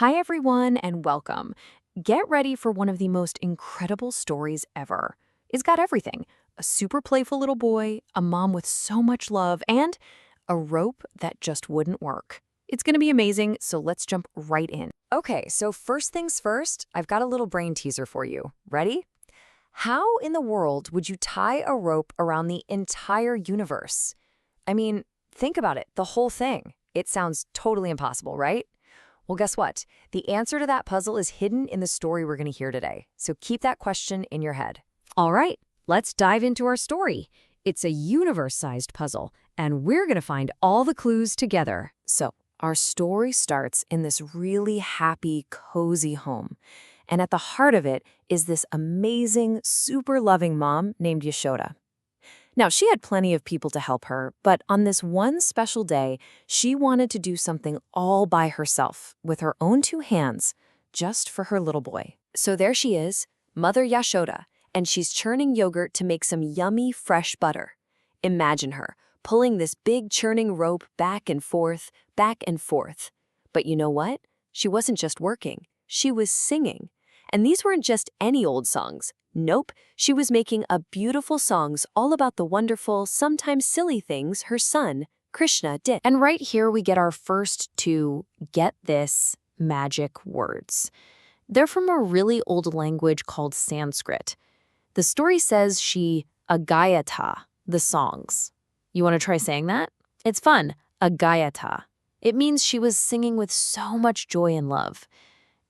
Hi, everyone, and welcome. Get ready for one of the most incredible stories ever. It's got everything: a super playful little boy, a mom with so much love, and a rope that just wouldn't work. It's going to be amazing, so let's jump right in. Okay, so first things first, I've got a little brain teaser for you. Ready? How in the world would you tie a rope around the entire universe? I mean, think about it, the whole thing. It sounds totally impossible, right? Well, guess what? The answer to that puzzle is hidden in the story we're going to hear today. So keep that question in your head. All right, let's dive into our story. It's a universe-sized puzzle, and we're going to find all the clues together. So, our story starts in this really happy, cozy home. And at the heart of it is this amazing, super loving mom named Yashoda. Now, she had plenty of people to help her, but on this one special day, she wanted to do something all by herself, with her own two hands, just for her little boy. So there she is, Mother Yashoda, and she's churning yogurt to make some yummy, fresh butter. Imagine her, pulling this big churning rope back and forth, back and forth. But you know what? She wasn't just working, she was singing. And these weren't just any old songs. Nope, she was making beautiful songs all about the wonderful, sometimes silly things her son, Krishna, did. And right here we get our first two, get this, magic words. They're from a really old language called Sanskrit. The story says she agayata the songs. You want to try saying that? It's fun, agayata. It means she was singing with so much joy and love.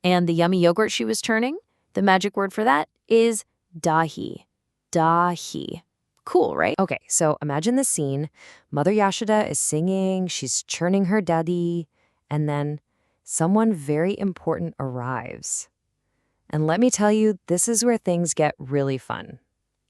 And the yummy yogurt she was churning, the magic word for that is dahi. Dahi. Cool, right? Okay, so imagine the scene. Mother Yashoda is singing, she's churning her daddy, and then someone very important arrives. And let me tell you, this is where things get really fun.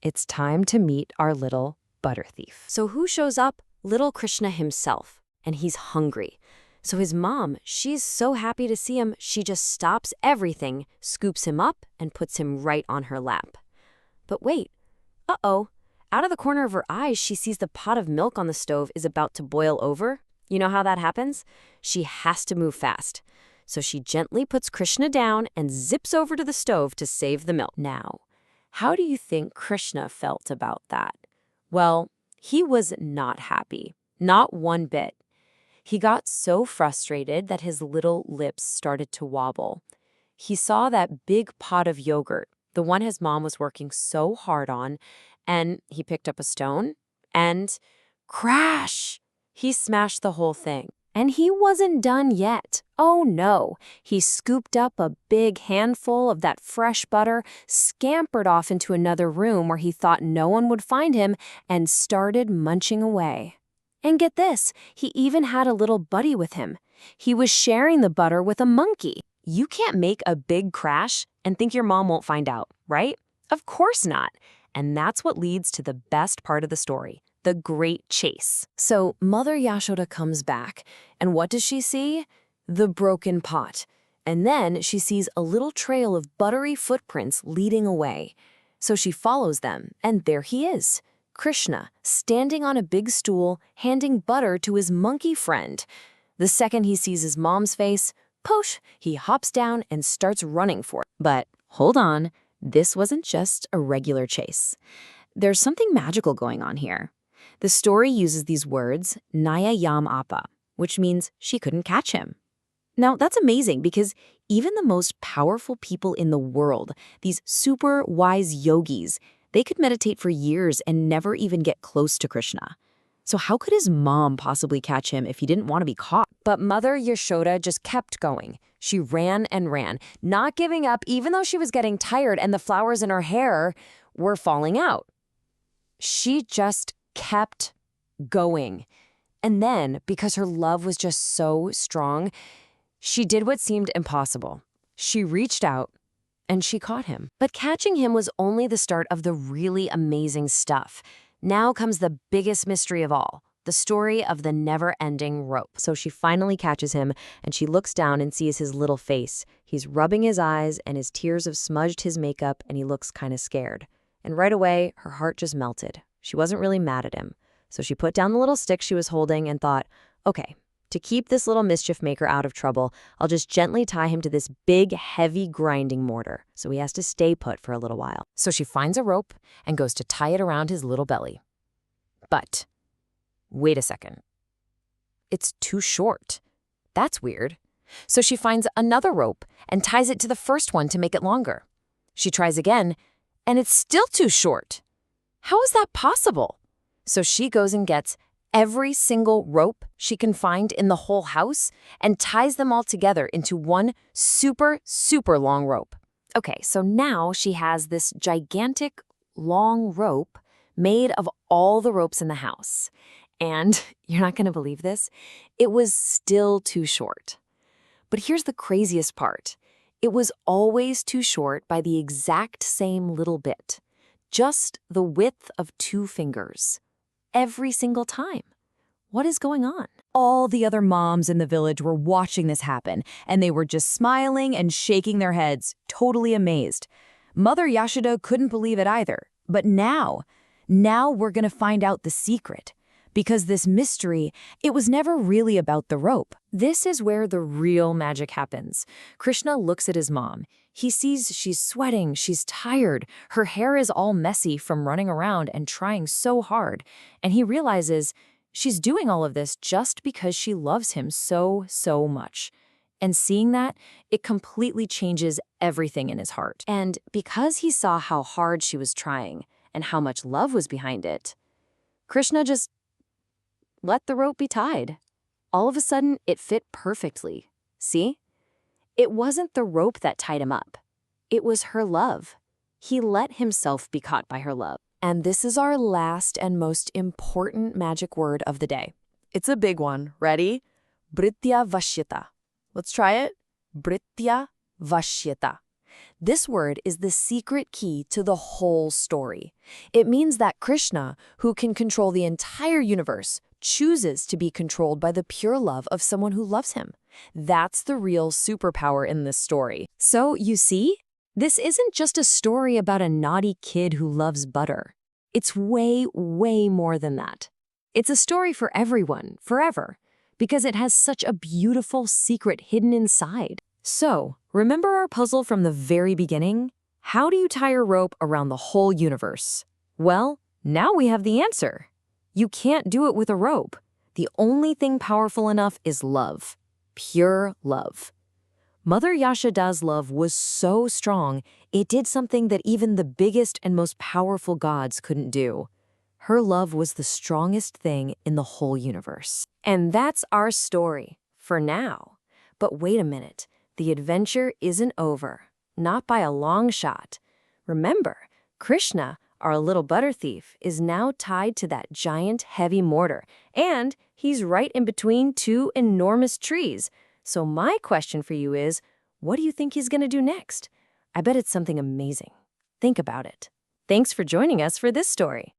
It's time to meet our little butter thief. So who shows up? Little Krishna himself, and he's hungry. So his mom, she's so happy to see him, she just stops everything, scoops him up, and puts him right on her lap. But wait, uh-oh. Out of the corner of her eyes, she sees the pot of milk on the stove is about to boil over. You know how that happens? She has to move fast. So she gently puts Krishna down and zips over to the stove to save the milk. Now, how do you think Krishna felt about that? Well, he was not happy. Not one bit. He got so frustrated that his little lips started to wobble. He saw that big pot of yogurt, the one his mom was working so hard on, and he picked up a stone, and crash! He smashed the whole thing. And he wasn't done yet. Oh no! He scooped up a big handful of that fresh butter, scampered off into another room where he thought no one would find him, and started munching away. And get this, he even had a little buddy with him. He was sharing the butter with a monkey. You can't make a big crash and think your mom won't find out, right? Of course not. And that's what leads to the best part of the story, the great chase. So Mother Yashoda comes back, and what does she see? The broken pot. And then she sees a little trail of buttery footprints leading away. So she follows them, and there he is. Krishna, standing on a big stool, handing butter to his monkey friend. The second he sees his mom's face, poosh, he hops down and starts running for it. But hold on, this wasn't just a regular chase. There's something magical going on here. The story uses these words, Naya Yam Appa, which means she couldn't catch him. Now, that's amazing because even the most powerful people in the world, these super wise yogis, they could meditate for years and never even get close to Krishna. So how could his mom possibly catch him if he didn't want to be caught? But Mother Yashoda just kept going. She ran and ran, not giving up even though she was getting tired and the flowers in her hair were falling out. She just kept going. And then, because her love was just so strong, she did what seemed impossible. She reached out and she caught him. But catching him was only the start of the really amazing stuff. Now comes the biggest mystery of all, the story of the never-ending rope. So she finally catches him, and she looks down and sees his little face. He's rubbing his eyes, and his tears have smudged his makeup, and he looks kind of scared. And right away, her heart just melted. She wasn't really mad at him. So she put down the little stick she was holding and thought, okay, To keep this little mischief maker out of trouble, I'll just gently tie him to this big, heavy grinding mortar, so he has to stay put for a little while. So she finds a rope and goes to tie it around his little belly. But wait a second. It's too short. That's weird. So she finds another rope and ties it to the first one to make it longer. She tries again, and it's still too short. How is that possible? So she goes and gets every single rope she can find in the whole house and ties them all together into one super, super long rope. Okay, so now she has this gigantic long rope made of all the ropes in the house. And you're not going to believe this, it was still too short. But here's the craziest part. It was always too short by the exact same little bit. Just the width of 2 fingers. Every single time. What is going on? All the other moms in the village were watching this happen, and they were just smiling and shaking their heads, totally amazed. Mother Yashoda couldn't believe it either. But now we're going to find out the secret. Because this mystery, it was never really about the rope. This is where the real magic happens. Krishna looks at his mom. He sees she's sweating, she's tired, her hair is all messy from running around and trying so hard, and he realizes she's doing all of this just because she loves him so, so much. And seeing that, it completely changes everything in his heart. And because he saw how hard she was trying and how much love was behind it, Krishna just let the rope be tied. All of a sudden, it fit perfectly. See? It wasn't the rope that tied him up. It was her love. He let himself be caught by her love. And this is our last and most important magic word of the day. It's a big one. Ready? Britya Vashyata. Let's try it. Britya Vashyata. This word is the secret key to the whole story. It means that Krishna, who can control the entire universe, chooses to be controlled by the pure love of someone who loves him. That's the real superpower in this story. So, you see? This isn't just a story about a naughty kid who loves butter. It's way, way more than that. It's a story for everyone, forever, because it has such a beautiful secret hidden inside. So, remember our puzzle from the very beginning? How do you tie a rope around the whole universe? Well, now we have the answer. You can't do it with a rope. The only thing powerful enough is love. Pure love. Mother Yashoda's love was so strong, it did something that even the biggest and most powerful gods couldn't do. Her love was the strongest thing in the whole universe. And that's our story, for now. But wait a minute, the adventure isn't over. Not by a long shot. Remember, Krishna, our little butter thief, is now tied to that giant heavy mortar, and he's right in between 2 enormous trees. So my question for you is, what do you think he's going to do next? I bet it's something amazing. Think about it. Thanks for joining us for this story.